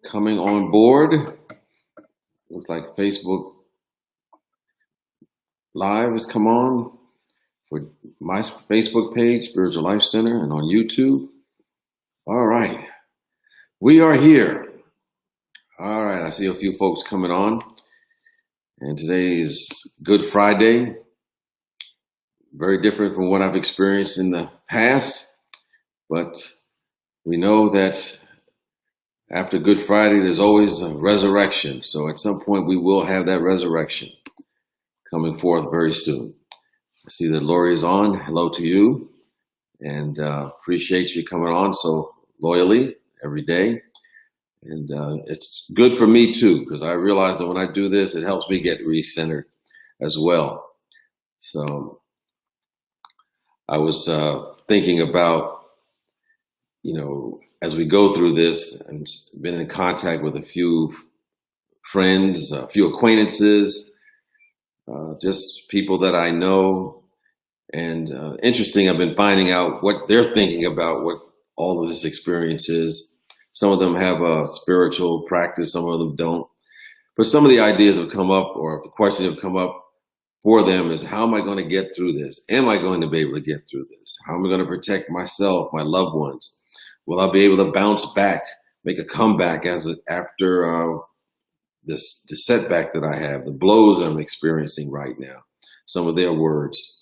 Coming on board. Looks like Facebook Live has come on for my Facebook page, Spiritual Life Center, and on YouTube. All right. We are here. All right. I see a few folks coming on. And today is Good Friday. Very different from what I've experienced in the past. But we know that after Good Friday, there's always a resurrection. So at some point, we will have that resurrection coming forth very soon. I see that Lori is on. Hello to you. And appreciate you coming on so loyally every day. And it's good for me, too, because I realize that when I do this, it helps me get recentered as well. So I was thinking about, as we go through this, and been in contact with a few friends, a few acquaintances, just people that I know. And interesting, I've been finding out what they're thinking about what all of this experience is. Some of them have a spiritual practice, some of them don't. But some of the ideas have come up, or the questions have come up for them is, how am I going to get through this? Am I going to be able to get through this? How am I going to protect myself, my loved ones? Will I be able to bounce back, make a comeback after the setback that I have, the blows I'm experiencing right now? Some of their words.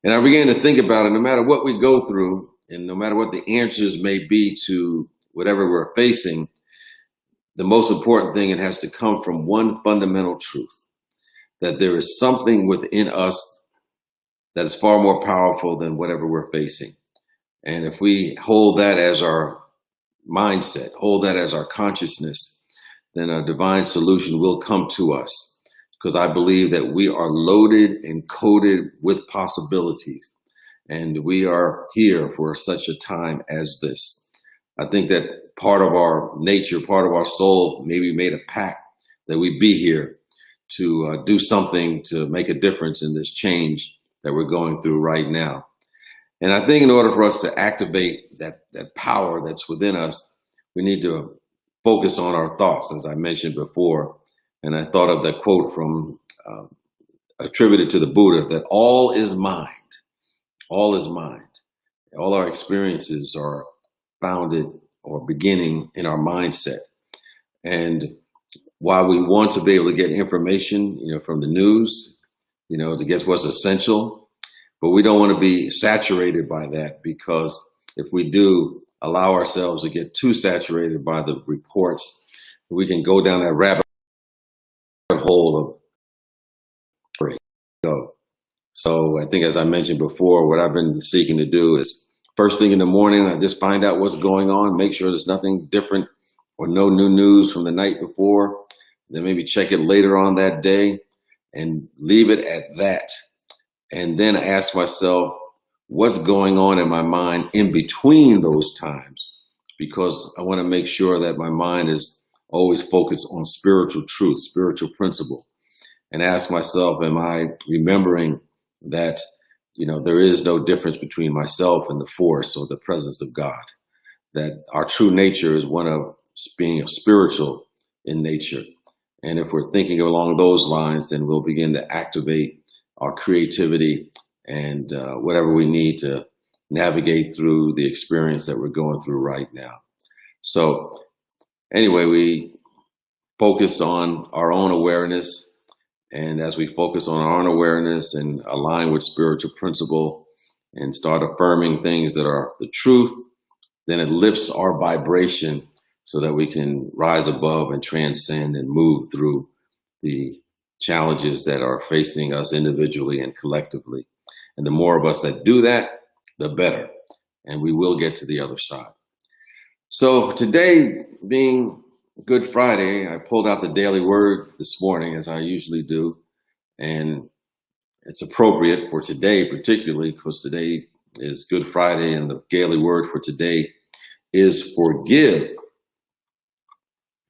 And I began to think about it, no matter what we go through, and no matter what the answers may be to whatever we're facing, the most important thing, it has to come from one fundamental truth, that there is something within us that is far more powerful than whatever we're facing. And if we hold that as our mindset, hold that as our consciousness, then a divine solution will come to us. Because I believe that we are loaded and coated with possibilities. And we are here for such a time as this. I think that part of our nature, part of our soul, maybe made a pact that we be here to do something to make a difference in this change that we're going through right now. And I think in order for us to activate that power that's within us, we need to focus on our thoughts, as I mentioned before. And I thought of the quote from attributed to the Buddha, that all is mind. All is mind. All our experiences are founded or beginning in our mindset. And while we want to be able to get information, from the news, to get what's essential, but we don't want to be saturated by that, because if we do allow ourselves to get too saturated by the reports, we can go down that rabbit hole of go. So I think, as I mentioned before, what I've been seeking to do is first thing in the morning, I just find out what's going on, make sure there's nothing different or no new news from the night before. Then maybe check it later on that day and leave it at that. And then ask myself, what's going on in my mind in between those times? Because I want to make sure that my mind is always focused on spiritual truth, spiritual principle. And ask myself, am I remembering that, there is no difference between myself and the force or the presence of God? That our true nature is one of being spiritual in nature. And if we're thinking along those lines, then we'll begin to activate our creativity and whatever we need to navigate through the experience that we're going through right now. So anyway, we focus on our own awareness. And as we focus on our own awareness and align with spiritual principle and start affirming things that are the truth, then it lifts our vibration so that we can rise above and transcend and move through the challenges that are facing us individually and collectively. And the more of us that do that, the better. And we will get to the other side. So today, being Good Friday, I pulled out the Daily Word this morning, as I usually do. And it's appropriate for today, particularly because today is Good Friday, and the Daily Word for today is forgive.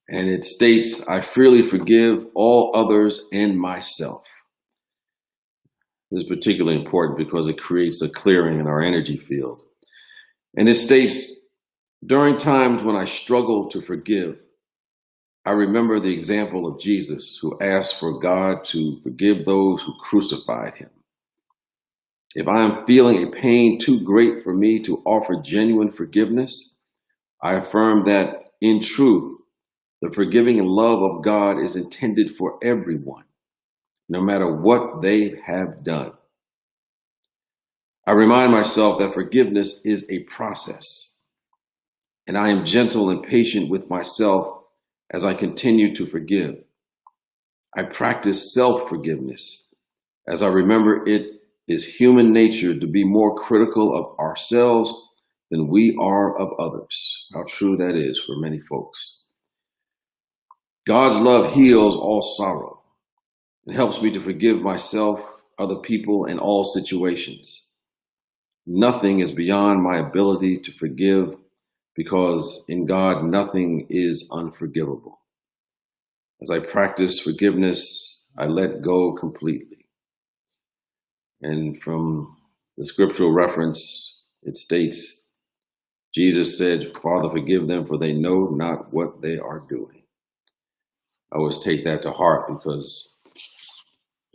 And it states, I freely forgive all others and myself. This is particularly important because it creates a clearing in our energy field. And it states, during times when I struggle to forgive, I remember the example of Jesus, who asked for God to forgive those who crucified him. If I am feeling a pain too great for me to offer genuine forgiveness, I affirm that, in truth, the forgiving love of God is intended for everyone, no matter what they have done. I remind myself that forgiveness is a process, and I am gentle and patient with myself as I continue to forgive. I practice self-forgiveness as I remember it is human nature to be more critical of ourselves than we are of others. How true that is for many folks. God's love heals all sorrow. It helps me to forgive myself, other people, and all situations. Nothing is beyond my ability to forgive, because in God, nothing is unforgivable. As I practice forgiveness, I let go completely. And from the scriptural reference, it states, Jesus said, Father, forgive them, for they know not what they are doing. I always take that to heart, because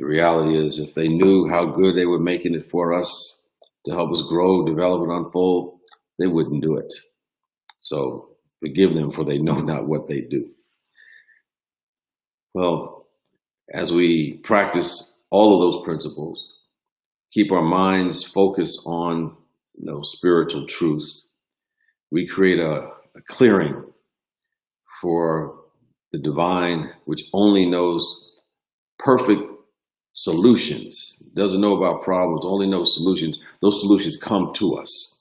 the reality is, if they knew how good they were making it for us to help us grow, develop, and unfold, they wouldn't do it. So forgive them, for they know not what they do. Well, as we practice all of those principles, keep our minds focused on spiritual truths, we create a clearing for the divine, which only knows perfect solutions, doesn't know about problems, only knows solutions. Those solutions come to us,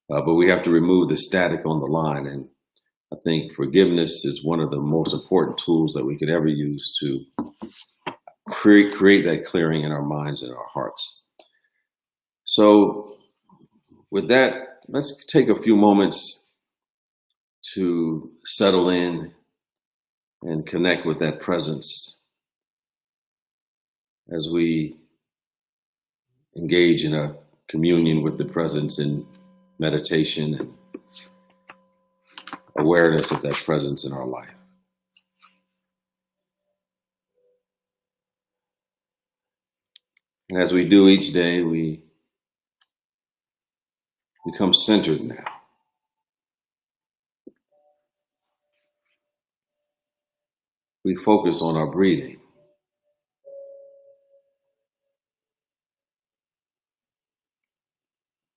but we have to remove the static on the line. And I think forgiveness is one of the most important tools that we could ever use to create that clearing in our minds and our hearts. So with that, let's take a few moments to settle in and connect with that presence as we engage in a communion with the presence in meditation and awareness of that presence in our life. And as we do each day, we become centered now. We focus on our breathing.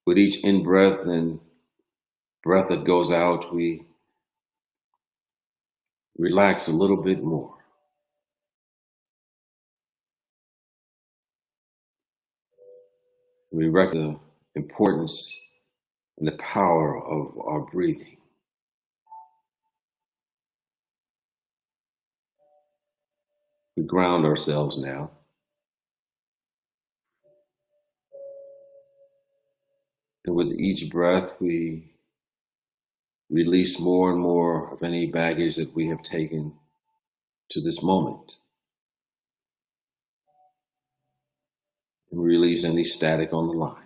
With each in-breath and breath that goes out, we relax a little bit more. We recognize the importance and the power of our breathing. We ground ourselves now. And with each breath, we release more and more of any baggage that we have taken to this moment. And we release any static on the line.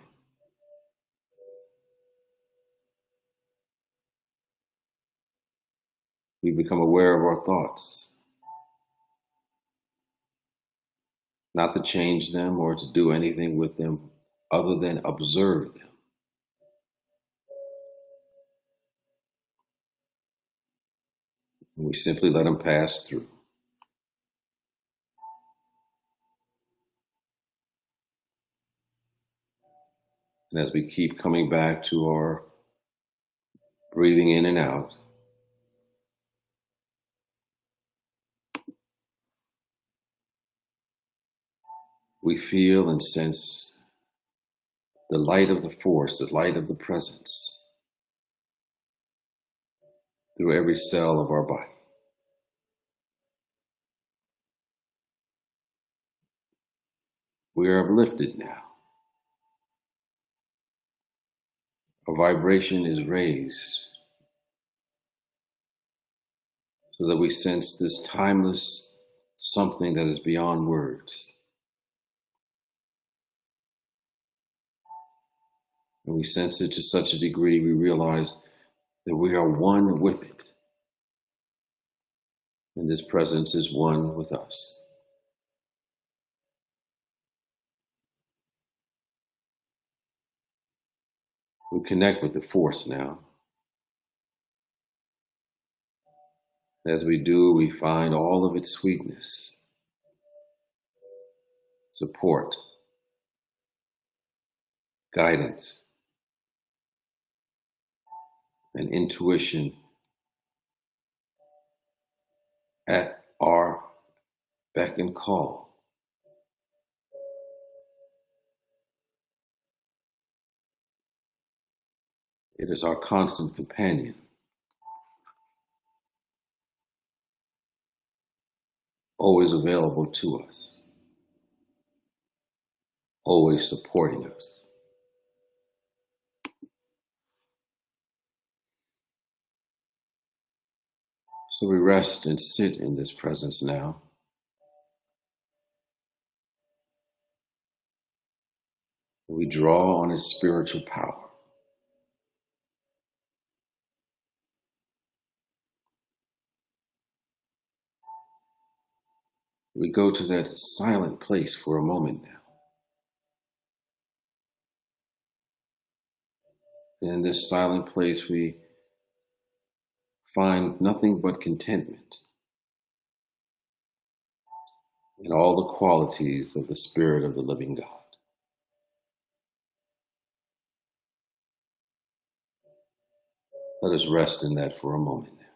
We become aware of our thoughts, not to change them or to do anything with them other than observe them. And we simply let them pass through. And as we keep coming back to our breathing in and out, we feel and sense the light of the force, the light of the presence through every cell of our body. We are uplifted now. Our vibration is raised so that we sense this timeless something that is beyond words. And we sense it to such a degree we realize that we are one with it. And this presence is one with us. We connect with the force now. As we do, we find all of its sweetness, support, guidance, and intuition at our beck and call. It is our constant companion, always available to us, always supporting us. So we rest and sit in this presence now. We draw on its spiritual power. We go to that silent place for a moment now. And in this silent place, we find nothing but contentment in all the qualities of the Spirit of the living God. Let us rest in that for a moment now.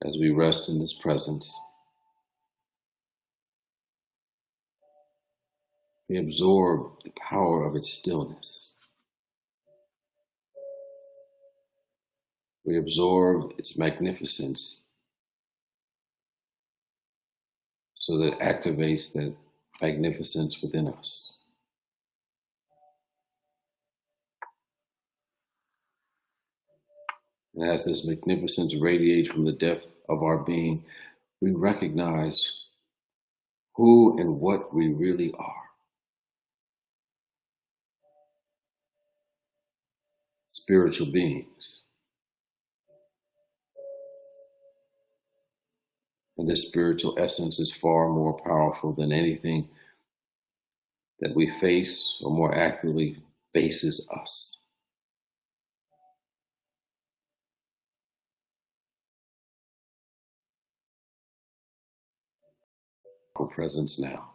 As we rest in this presence, we absorb the power of its stillness. We absorb its magnificence so that it activates that magnificence within us. And as this magnificence radiates from the depth of our being, we recognize who and what we really are. Spiritual beings. And this spiritual essence is far more powerful than anything that we face, or more accurately, faces us. Our presence now.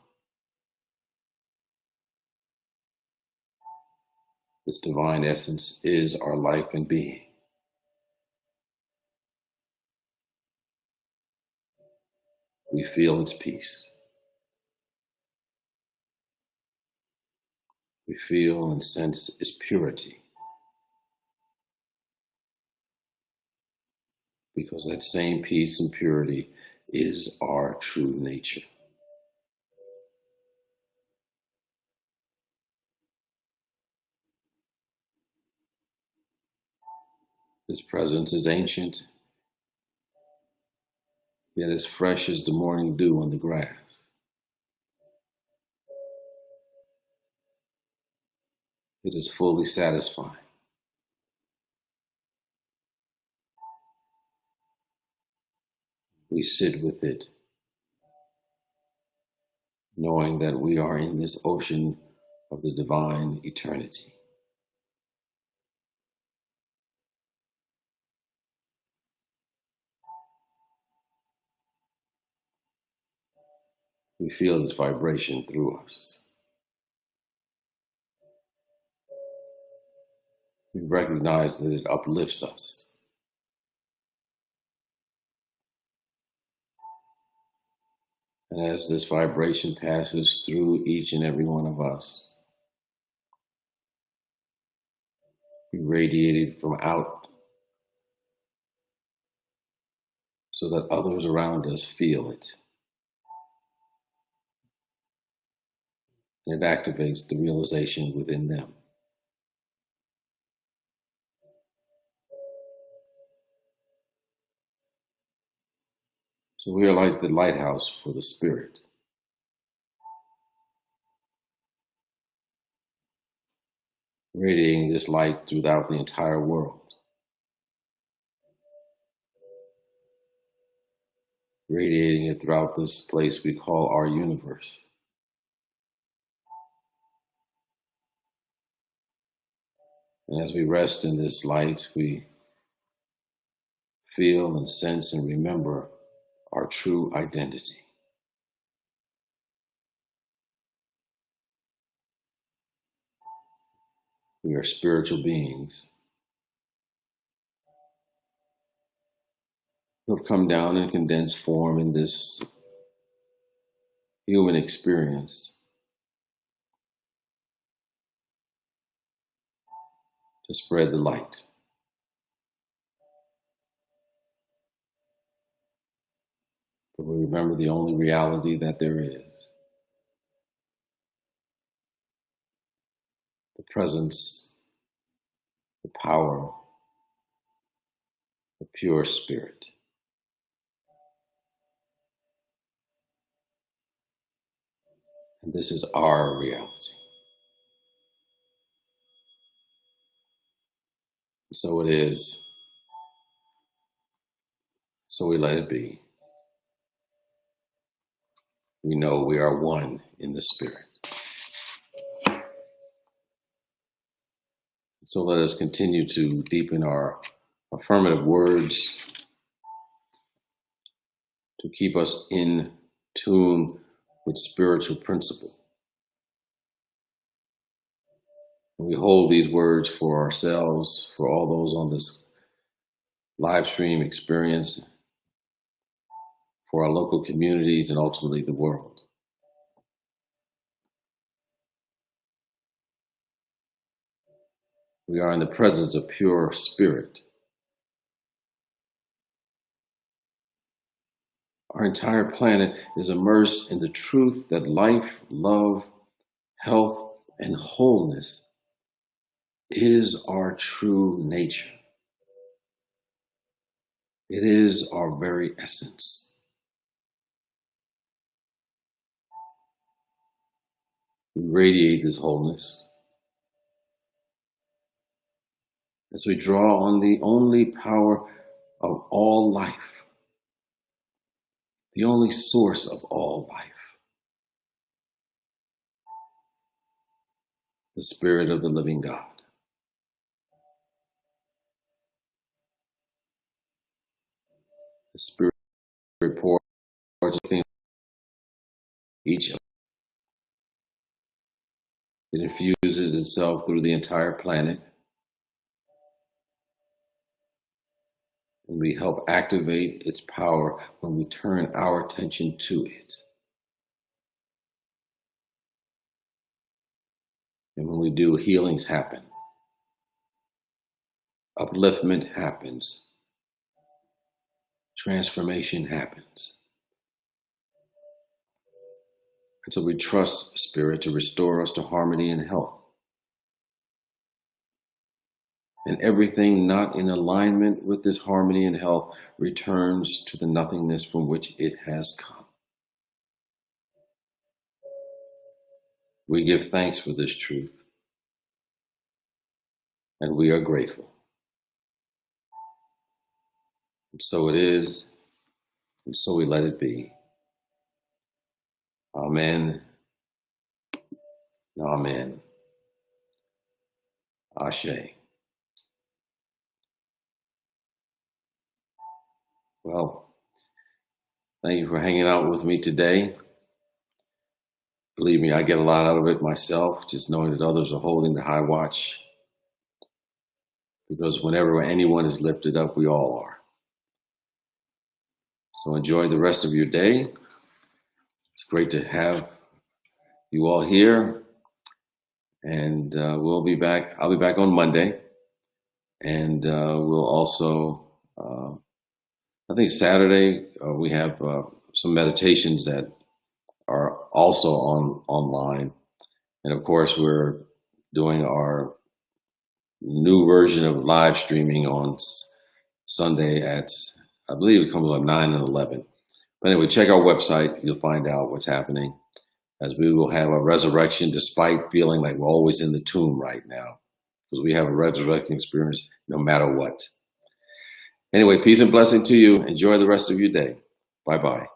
This divine essence is our life and being. We feel its peace. We feel and sense its purity. Because that same peace and purity is our true nature. This presence is ancient, yet as fresh as the morning dew on the grass. It is fully satisfying. We sit with it, knowing that we are in this ocean of the divine eternity. We feel this vibration through us. We recognize that it uplifts us. And as this vibration passes through each and every one of us, we radiate it from out so that others around us feel it. And it activates the realization within them. So we are like the lighthouse for the Spirit. Radiating this light throughout the entire world. Radiating it throughout this place we call our universe. And as we rest in this light, we feel and sense and remember our true identity. We are spiritual beings who have come down in condensed form in this human experience to spread the light. But we remember the only reality that there is. The presence, the power, the pure spirit. And this is our reality. So it is. So we let it be. We know we are one in the Spirit. So let us continue to deepen our affirmative words to keep us in tune with spiritual principle. We hold these words for ourselves, for all those on this live stream experience, for our local communities, and ultimately the world. We are in the presence of pure spirit. Our entire planet is immersed in the truth that life, love, health, and wholeness is our true nature. It is our very essence. We radiate this wholeness as we draw on the only power of all life, the only source of all life, the Spirit of the living God. The Spirit pours each of us. It infuses itself through the entire planet. And we help activate its power when we turn our attention to it. And when we do, healings happen. Upliftment happens. Transformation happens. And so we trust Spirit to restore us to harmony and health. And everything not in alignment with this harmony and health returns to the nothingness from which it has come. We give thanks for this truth, and we are grateful. And so it is, and so we let it be. Amen. Amen. Ashe. Well, thank you for hanging out with me today. Believe me, I get a lot out of it myself, just knowing that others are holding the high watch. Because whenever anyone is lifted up, we all are. So enjoy the rest of your day. It's great to have you all here. And we'll be back. I'll be back on Monday. And we'll also... I think Saturday we have some meditations that are also online. And of course, we're doing our new version of live streaming on Sunday at, I believe it comes up 9 and 11. Anyway, check our website. You'll find out what's happening, as we will have a resurrection despite feeling like we're always in the tomb right now, because we have a resurrection experience no matter what. Anyway, peace and blessing to you. Enjoy the rest of your day. Bye-bye.